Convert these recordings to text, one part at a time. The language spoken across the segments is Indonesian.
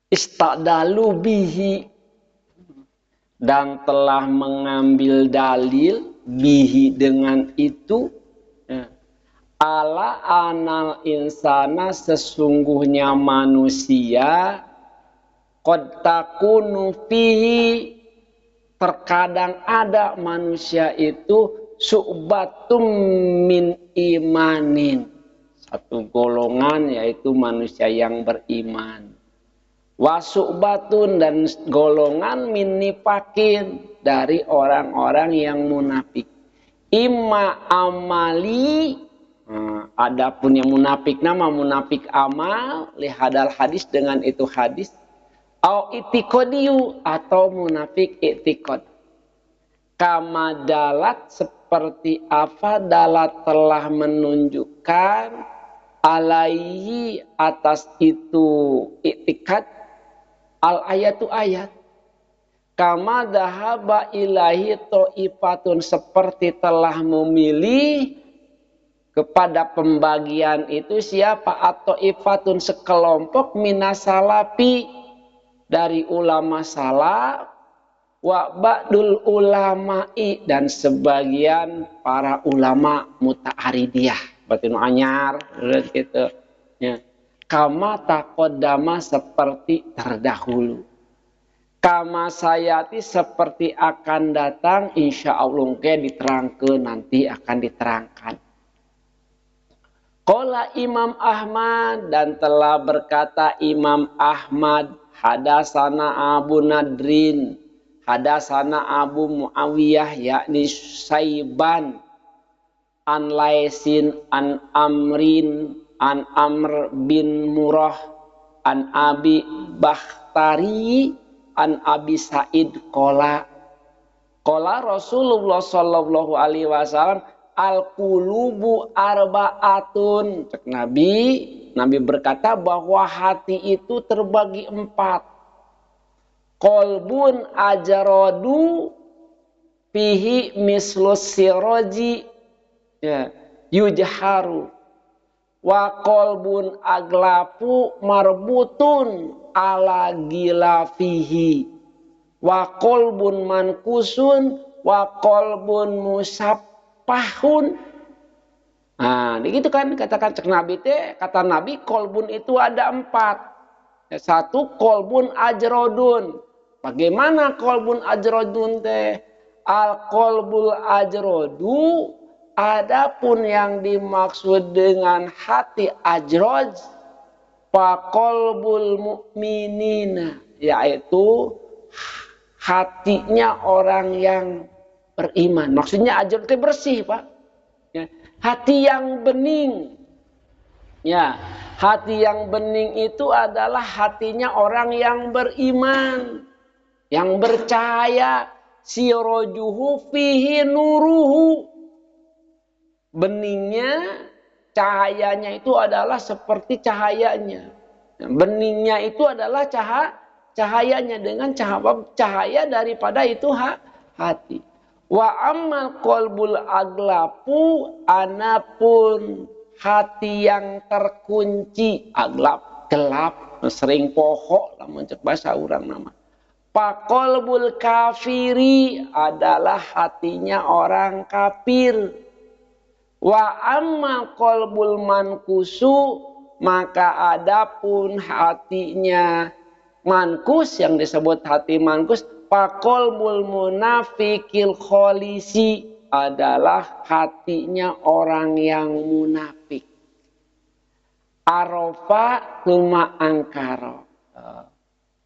istadalu bihi, dan telah mengambil dalil bihi dengan itu, ala anal insana, sesungguhnya manusia, qad takunu fihi, terkadang ada manusia itu su'batum min imanin, satu golongan yaitu manusia yang beriman, wasu'batun, dan golongan min nifakin, dari orang-orang yang munafik. Imma amali, adapun yang munafik nama munafik amal, lihadal hadis, dengan itu hadis, au itikodiyu, atau munafik itikod. Kama dalat, seperti apa dalat telah menunjukkan, alaihi, atas itu itikad, al ayatu ayat. Kama dahaba ilahi to'ifatun, seperti telah memilih kepada pembagian itu siapa? Atau ifatun, sekelompok, minasalapi, dari ulama salaf, wa ba'dul ulama'i, dan sebagian para ulama muta'aridiyah, berarti nu anyar gitu ya. Kama taqaddama, seperti terdahulu. Kama sayati, seperti akan datang, insyaallah diterangkan, nanti akan diterangkan. Qala Imam Ahmad, dan telah berkata Imam Ahmad, hadasana Abu Nadrin, hadasana Abu Muawiyah, yakni Saiban, an Laisin, an Amrin, an Amr bin Murrah, an Abi Bakhtari, an Abi Sa'id, qala Rasulullah sallallahu alaihi wasallam, al-qulubu arba'atun. Cek Nabi berkata bahwa hati itu terbagi 4. Qalbun ajaradu fihi mislus siroji, ya, yujharu. Wa qalbun aglafu marbutun ala gilafihi. Wa qalbun mankusun wa qalbun musappahun. Nah, begitu kan katakan cek Nabi teh, kata Nabi kolbun itu ada 4. Satu kolbun ajrodun. Bagaimana kolbun ajrodun teh? Al kolbul ajrodu, adapun yang dimaksud dengan hati ajrod, fa kolbul mu'minina, yaitu hatinya orang yang beriman. Maksudnya ajrod itu bersih, Pak. Ya. Hati yang bening. Ya, hati yang bening itu adalah hatinya orang yang beriman, yang bercahaya. Sirojuhu fihi nuruhu. Beningnya, cahayanya itu adalah seperti cahayanya. Beningnya itu adalah cahayanya, dengan cahaya daripada itu hati. Wa ammal qalbul aglapu, anapun hati yang terkunci, aglap gelap, sering pohok lamun cek bahasa urang nama. Fa qalbul kafiri, adalah hatinya orang kafir. Wa ammal qalbul mankusu, maka adapun hatinya mankus, yang disebut hati mankus, faqalbul munafiqil kholisi, adalah hatinya orang yang munafik. Arafa tuma angkara,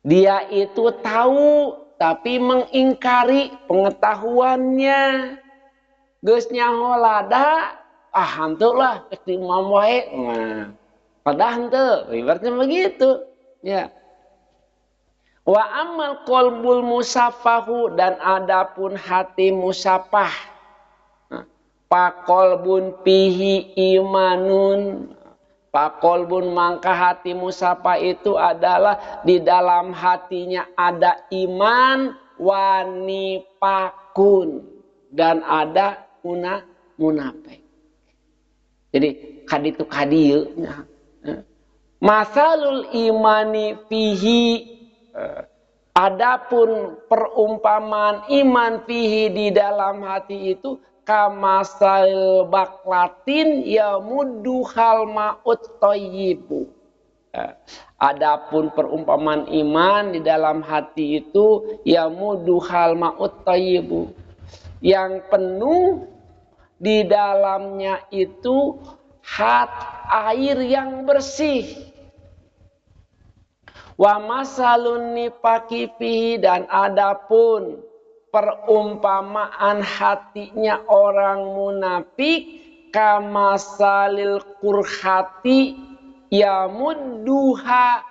dia itu tahu tapi mengingkari pengetahuannya. Geus nyaho lada, hanteu lah geus di imam wae. Nah, padahal henteu, ibaratnya begitu ya. Wa amal qalbul musaffahu, dan adapun hati musafah, fa qalbun fihi imanun, fa qalbun, maka hati musafah itu adalah di dalam hatinya ada iman, wa nifakun, dan ada munafik. Jadi kaditu kadieu, Masalul imani fihi, adapun perumpamaan iman fihi di dalam hati itu kamasal baklatin yamuddu hal ma'ut thayyibu. Adapun perumpamaan iman di dalam hati itu yamuddu hal ma'ut thayyibu, yang penuh di dalamnya itu air yang bersih. Wa masalun nifaqi fihi, dan adapun perumpamaan hatinya orang munafik kamasalil qurhati yamudduha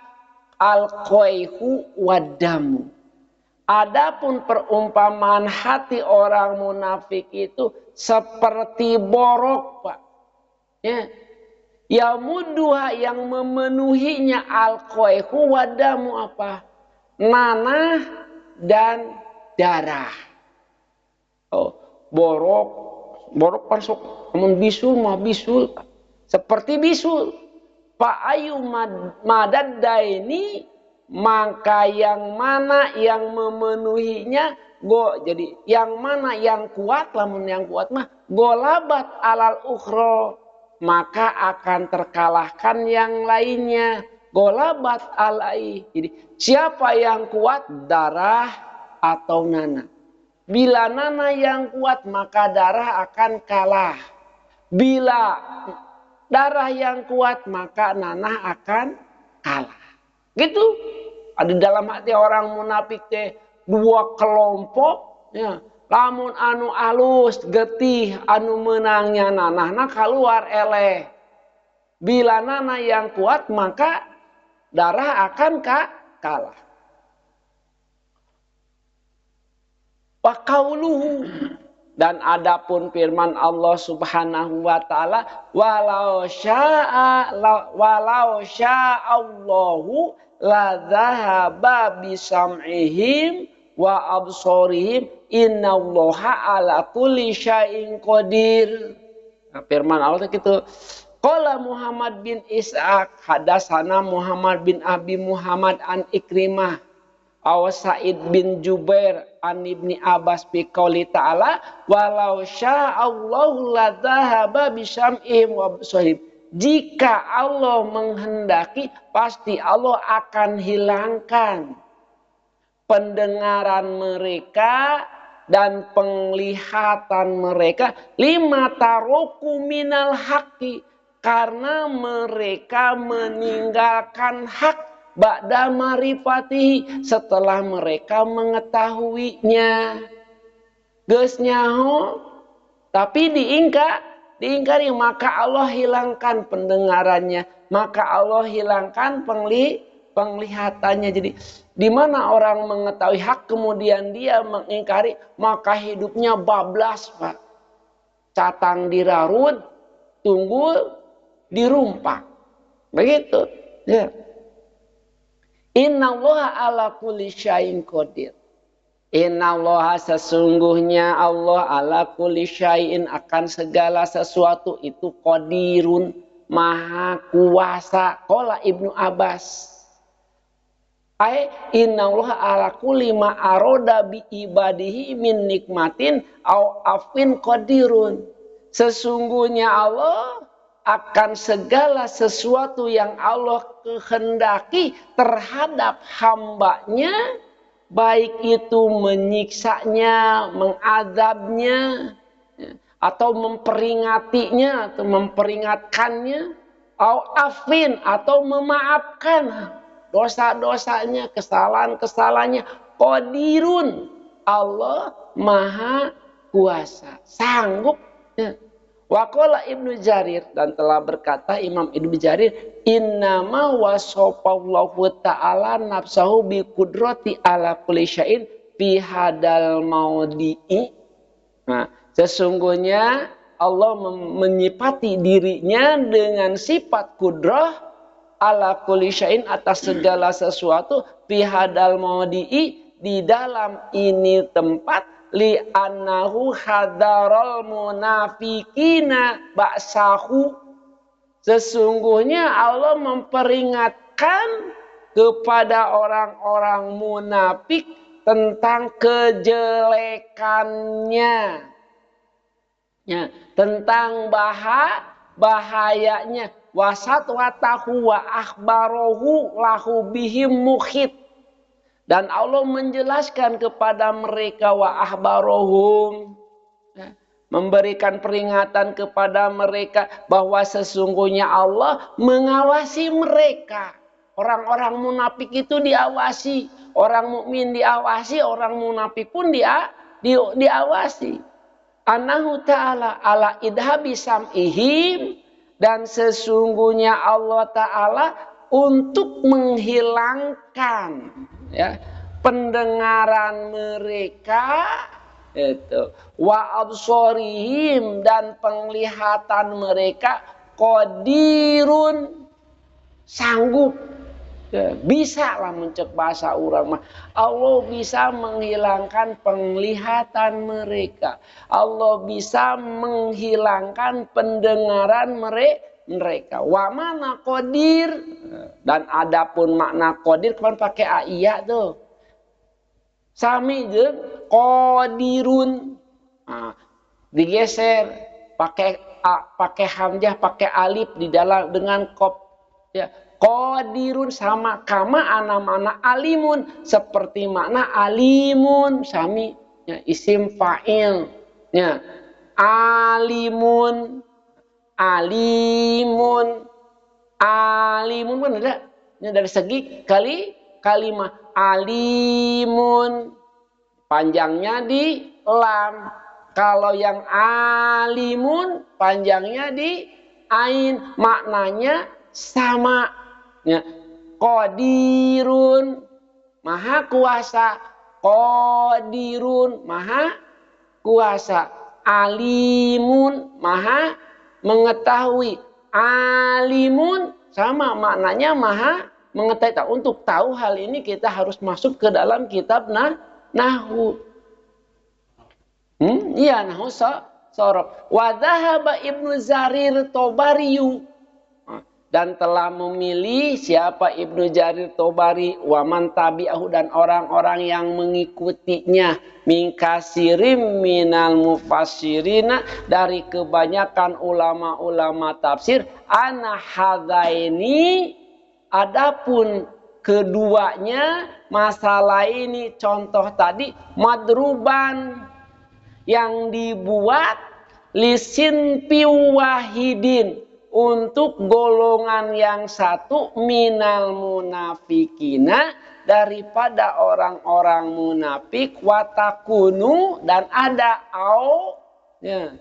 alqaihu wadamu. Adapun perumpamaan hati orang munafik itu seperti borok, Pak. Ya. Yamudduha, yang memenuhinya alqaihu wadamu apa? Nanah dan darah. Oh, borok kan sok amun bisul mah bisul. Seperti bisul. Fa ayu madaddaini, maka yang mana yang memenuhinya jadi yang mana yang kuat, lamun yang kuat mah golabat alal ukhra, maka akan terkalahkan yang lainnya. Golabat alai, jadi siapa yang kuat, darah atau nanah. Bila nanah yang kuat maka darah akan kalah. Bila darah yang kuat maka nanah akan kalah. Gitu. Ada dalam hati orang munafik teh dua kelompok, ya. Lamun anu alus getih anu menangnya nanahna keluar eleh. Bila nanah yang kuat maka darah akan kalah. Wa qauluhu, dan adapun firman Allah Subhanahu wa taala, walau sya'allahu la dhahaba bisam'ihim wa absarihim innallaha ala kulli syai'in qadir. Nah, firman Allah itu qala Muhammad bin Ishaq hadatsana Muhammad bin Abi Muhammad an Ikrimah aw Sa'id bin Jubair an Ibni Abbas bi qouli ta'ala walau sya'allahu la dhahaba bisam'ihim wa absarihim. Jika Allah menghendaki pasti Allah akan hilangkan pendengaran mereka dan penglihatan mereka, lima taroku minal haqqi, karena mereka meninggalkan hak ba'da marifatihi, setelah mereka mengetahuinya. Geus nyaho tapi diingkari, maka Allah hilangkan pendengarannya, maka Allah hilangkan penglihatannya. Jadi di mana orang mengetahui hak kemudian dia mengingkari, maka hidupnya bablas, Pak. Catang dirarut, tunggul dirumpak. Begitu. Ya. Innallaha ala kulli syai'in qadir. Innallaha, sesungguhnya Allah ala kulli syai'in, akan segala sesuatu itu qadirun, maha kuasa. Qala Ibnu Abbas. Innallaha ala kulli ma aroda bi ibadihi min nikmatin au afin qadirun. Sesungguhnya Allah akan segala sesuatu yang Allah kehendaki terhadap hambanya, baik itu menyiksanya, mengazabnya, atau memperingatinya, atau memperingatkannya, au afin, atau memaafkan dosa-dosanya, kesalahan-kesalahannya. Qadirun, Allah maha kuasa, sanggup. Waqala Ibnu Jarir, dan telah berkata Imam Ibnu Jarir, innama wasofallahu ta'ala nafsahu bi qudrati ala kulli syai'in fi hadal maudi'i. Nah, sesungguhnya Allah menyifati dirinya dengan sifat kudrah ala kulli syai'in, atas segala sesuatu, fi hadal maudi'i, di dalam ini tempat, li annahu hadarul munafiqina ba'sahu, Sesungguhnya Allah memperingatkan kepada orang-orang munafik tentang kejelekannya. Ya, tentang bahayanya. Wasat watahu wa akhbarohu lahu bihim mukhid. Dan Allah menjelaskan kepada mereka wa ahbarohum. Ya, memberikan peringatan kepada mereka bahwa sesungguhnya Allah mengawasi mereka. Orang-orang munafik itu diawasi. Orang mukmin diawasi, orang munafik pun diawasi. Anahu ta'ala ala idhabi sam'ihim. Dan sesungguhnya Allah Ta'ala untuk menghilangkan ya, pendengaran mereka itu wa absorihim dan penglihatan mereka qadirun sanggup ya, bisa lah mencek bahasa orang mah. Allah bisa menghilangkan penglihatan mereka. Allah bisa menghilangkan pendengaran mereka. Wa mana qadir dan adapun makna qadir kan pakai aiya tuh. Sami jeung qadirun. Nah, digeser pakai hamzah, pakai alif di dalam dengan qaf ya. Qadirun sama kama ana mana alimun seperti makna alimun sami ya, isim fa'il ya. Alimun kan ada ya, dari segi kalimat alimun panjangnya di lam. Kalau yang alimun panjangnya di ain, maknanya sama. Ya, qadirun maha kuasa, qadirun maha kuasa, alimun maha mengetahui, alimun sama maknanya maha mengetahui. Untuk tahu hal ini kita harus masuk ke dalam kitab nahwu. Iya nahwu sorof. Wa dhahaba Ibnu Jarir Tobariyu. Dan telah memilih siapa Ibnu Jarir Tobari wa man tabi'ahu dan orang-orang yang mengikutinya min kasirim minal mufassirina dari kebanyakan ulama-ulama tafsir ana hadaini adapun keduanya masalah ini contoh tadi madruban yang dibuat lisin piwahidin untuk golongan yang satu minal munafikina daripada orang-orang munafik watakunu dan ada au ya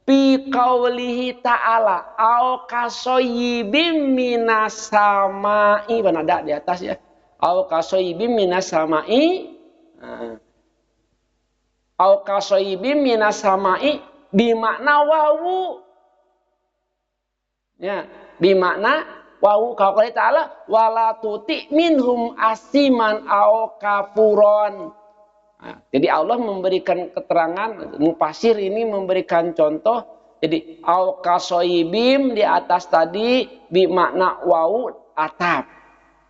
fi qaulihi ta'ala au kasoyibim minas samai mana ada di atas ya au kasoyibim minas samai au kasoyibim minas samai bimakna wawu ya, bimakna wau kalau ta'ala wala tuti minhum asiman au kafuron. Nah, jadi Allah memberikan keterangan mufasir ini memberikan contoh. Jadi au kasoibim di atas tadi bimakna wau atap.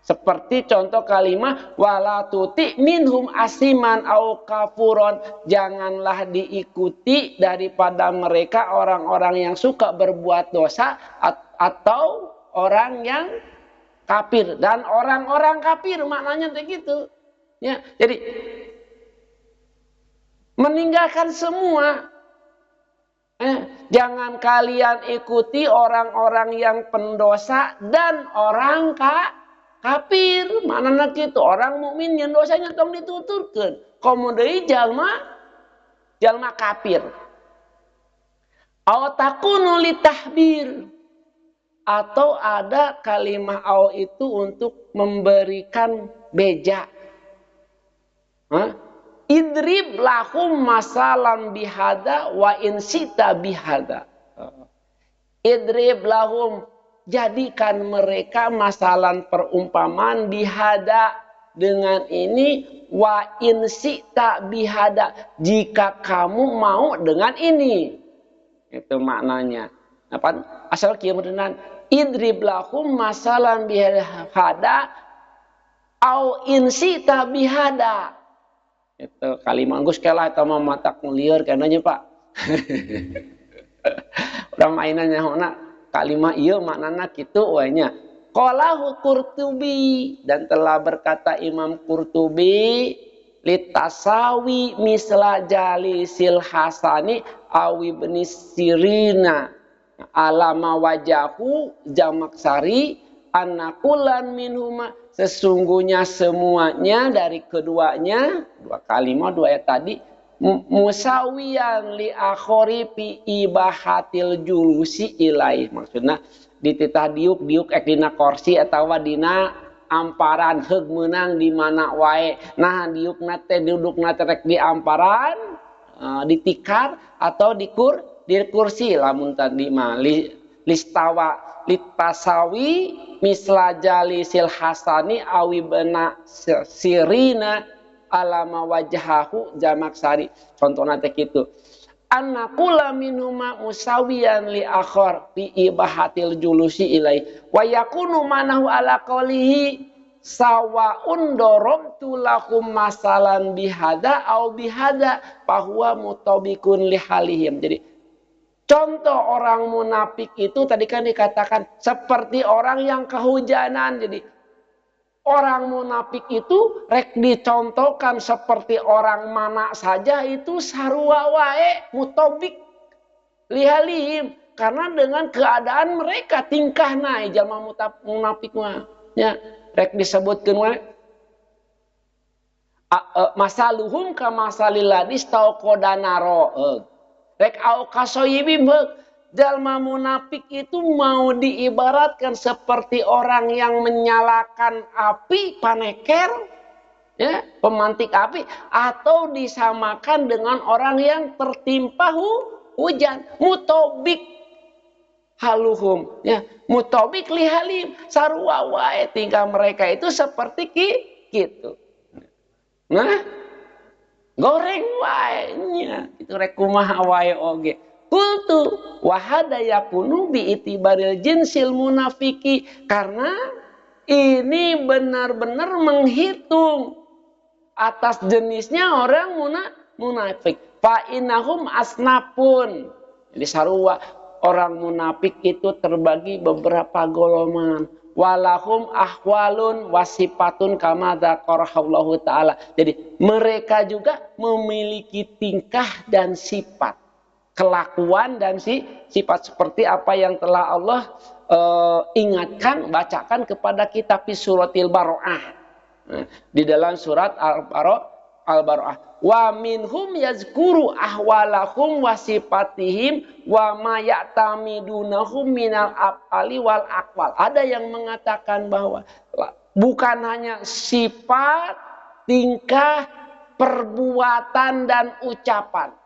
Seperti contoh kalimat wala tuti minhum asiman au kafuron. Janganlah diikuti daripada mereka orang-orang yang suka berbuat dosa atau orang yang kafir. Dan orang-orang kafir maknanya begitu. Ya, jadi meninggalkan semua. Jangan kalian ikuti orang-orang yang pendosa dan orang kafir. Manana kitu orang mukmin yang dosanya tong dituturkeun. Komo deui jalma kafir. Aw takunu litahbir. Atau ada kalimat aw itu untuk memberikan beja. Idrib lahum masalan bihada wa insita bihada. Idrib lahum jadikan mereka masalan perumpamaan bihada dengan ini wa insita bihada jika kamu mau dengan ini. Itu maknanya. Apa asal kieu beuneunan idrib lahum masalan bihada au insita bihada. Itu kalimat geus kelah eta mah matak lieur kenanya Pak. Urang mainannya hona kalimat ieu maknana kitu we nya. Qalahu Qurtubi, dan telah berkata Imam Qurtubi, litasawi misla jalisil hasani awi ibn Sirina alama wajahu jamaksari anakulan minhuma, sesungguhnya semuanya dari keduanya, dua kalimat dua ayat tadi, musawiyan li akhori pi ibahatil julusi ilaih, maksudnya dititah diuk ek dina kursi atawa dina amparan heug meunang di mana wae. Nah diukna teh dudukna teh rek di amparan, di tikar atau di kursi lamun tadi mah listawa litasawi misla jalisil hasani awi bena sirina alama wajhahu jamaksari. Contohna teh kitu. Annakula minhuma musawiyan li akhar fi ibahatil julusi ilai wa yakunu manahu ala qawlihi sawaun darabtu lakum masalan bihada au bihada fahuwa mutabikun li halihim. Jadi contoh orang munafik itu tadi kan dikatakan seperti orang yang kehujanan. Jadi orang munafik itu rek dicontohkan seperti orang mana saja itu sarua wae mutabik lihalihim, karena dengan keadaan mereka tingkahna jalma munafik mah nya rek disebutkeun wae masaluhum kama masalil ladis tauqadanaro rek au kasoyibim jalma munafik itu mau diibaratkan seperti orang yang menyalakan api paneker, ya, pemantik api, atau disamakan dengan orang yang tertimpa hujan, mutobik haluhum, ya, mutobik lihalim, sarua wae tingkah mereka itu seperti gitu. Nah, goreng wae nya, itu rek kumaha wae oge. Kultu wahada yakunu bi itibaril jinsil munafiki, karena ini benar-benar menghitung atas jenisnya orang munafik. Fa innahum asnafun. Jadi sarua orang munafik itu terbagi beberapa golongan. Walahum ahwalun wasifatun kama dzakarahu taala. Jadi mereka juga memiliki tingkah dan sifat, kelakuan dan sifat seperti apa yang telah Allah ingatkan, bacakan kepada kita di suratil Baro'ah. Di dalam surat Al-Baro'ah. Wa minhum yazkuru ahwalahum wa sifatihim wa ma ya'tamidunahum minal af'ali wal aqwal. Ada yang mengatakan bahwa bukan hanya sifat, tingkah, perbuatan dan ucapan.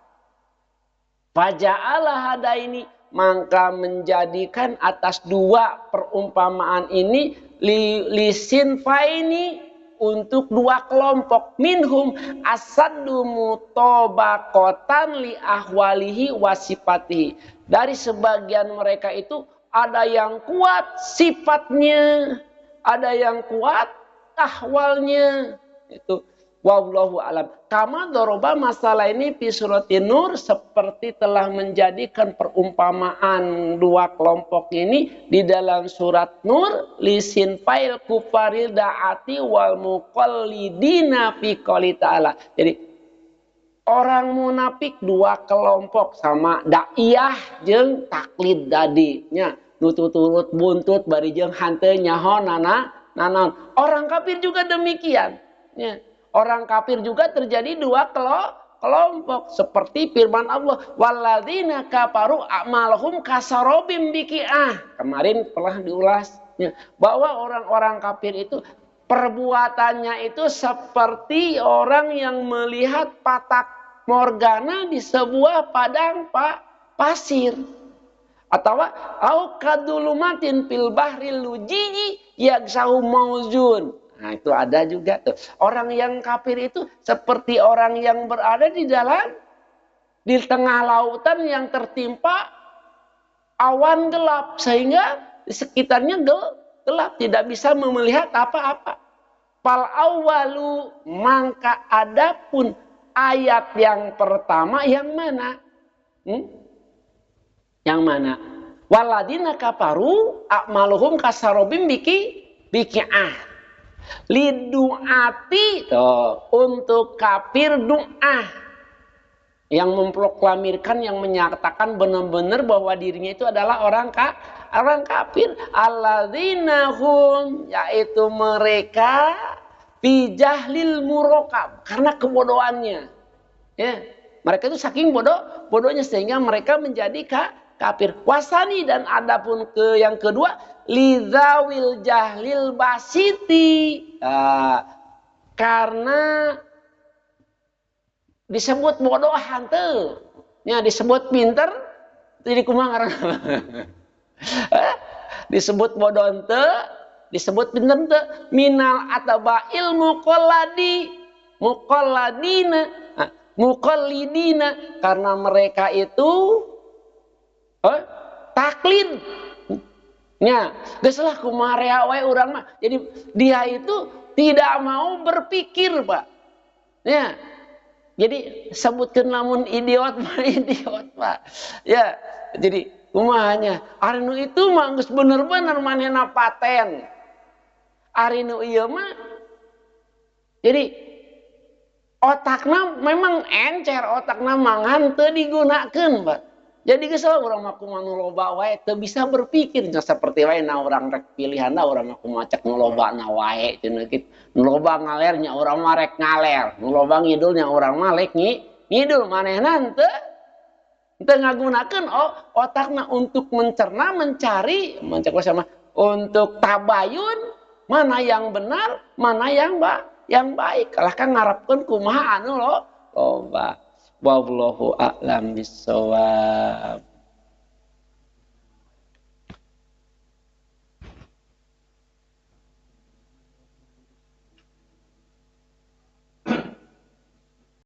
Faja'ala hada ini, maka menjadikan atas dua perumpamaan ini lisin faini, untuk dua kelompok. Minhum asaddu mutabaqatan li ahwalihi wasifatihi. Dari sebagian mereka itu ada yang kuat sifatnya, ada yang kuat ahwalnya. Itu wallahu alam. Kama doroba masalah ini fi suratin Nur, seperti telah menjadikan perumpamaan dua kelompok ini di dalam surat Nur, lisin fail kufaril da'ati wal muqallidina fi qouli ta'ala. Jadi orang munafik dua kelompok, sama daiyah jeung taklid dadinya, nutut-turut buntut bari jeung hanteu nyaho nanon. Orang kafir juga demikian, ya. Orang kafir juga terjadi dua kelompok. Seperti firman Allah, walladzina kafaru a'malahum kasarobim biqi'ah. Kemarin telah diulasnya bahwa orang-orang kafir itu perbuatannya itu seperti orang yang melihat patak morgana di sebuah padang pasir. Atau au kadulumatin fil bahril lujiji yaksahu mauzun. Nah itu ada juga tuh. Orang yang kafir itu seperti orang yang berada di tengah lautan yang tertimpa awan gelap. Sehingga di sekitarnya gelap, tidak bisa melihat apa-apa. Fal awwalu, maka adapun ayat yang pertama yang mana? Yang mana? Waladina kafaru a'maluhum kasarobim biki'ah. Lidu'ati, untuk kafir doa. Yang memproklamirkan, yang menyatakan benar-benar bahwa dirinya itu adalah orang kafir. Alladzina hum, yaitu mereka fi jahlil murokab, karena kebodohannya. Ya, mereka itu saking bodohnya sehingga mereka menjadi kafir. Wasani, dan adapun yang kedua, lidzawil jahlil basiti, karena disebut bodohan tuh, ya disebut pinter, jadi kumaha disebut bodohan tuh, disebut pinter tuh, minal ataba ilmu muqallidina, karena mereka itu taklid. Ya, geus lah kumaha we urang mah. Jadi dia itu tidak mau berpikir, Pak. Ya. Jadi sebutkan namun idiot Pak. Ya, jadi kumahanya arinu itu mah geus bener-bener manehna paten. Arinu ieu mah jadi otakna memang encer, otakna mangan teu digunakeun, Pak. Jadi geus urang mah kumaha nu loba wae teu bisa berpikir nya seperti wae na urang rek pilihanna urang mah kumaha cek nu lobana wae cenah kitu. Nu loba ngaler nya urang mah rek ngaler, nu loba ngidul nya urang mah rek ngidul, manehna teu ngagunakeun otakna untuk mencerna, mencari sama untuk tabayun mana yang benar, mana yang baik. Kalah kan ngarepkeun kumaha anu loba. Wallahu a'lam bishawab.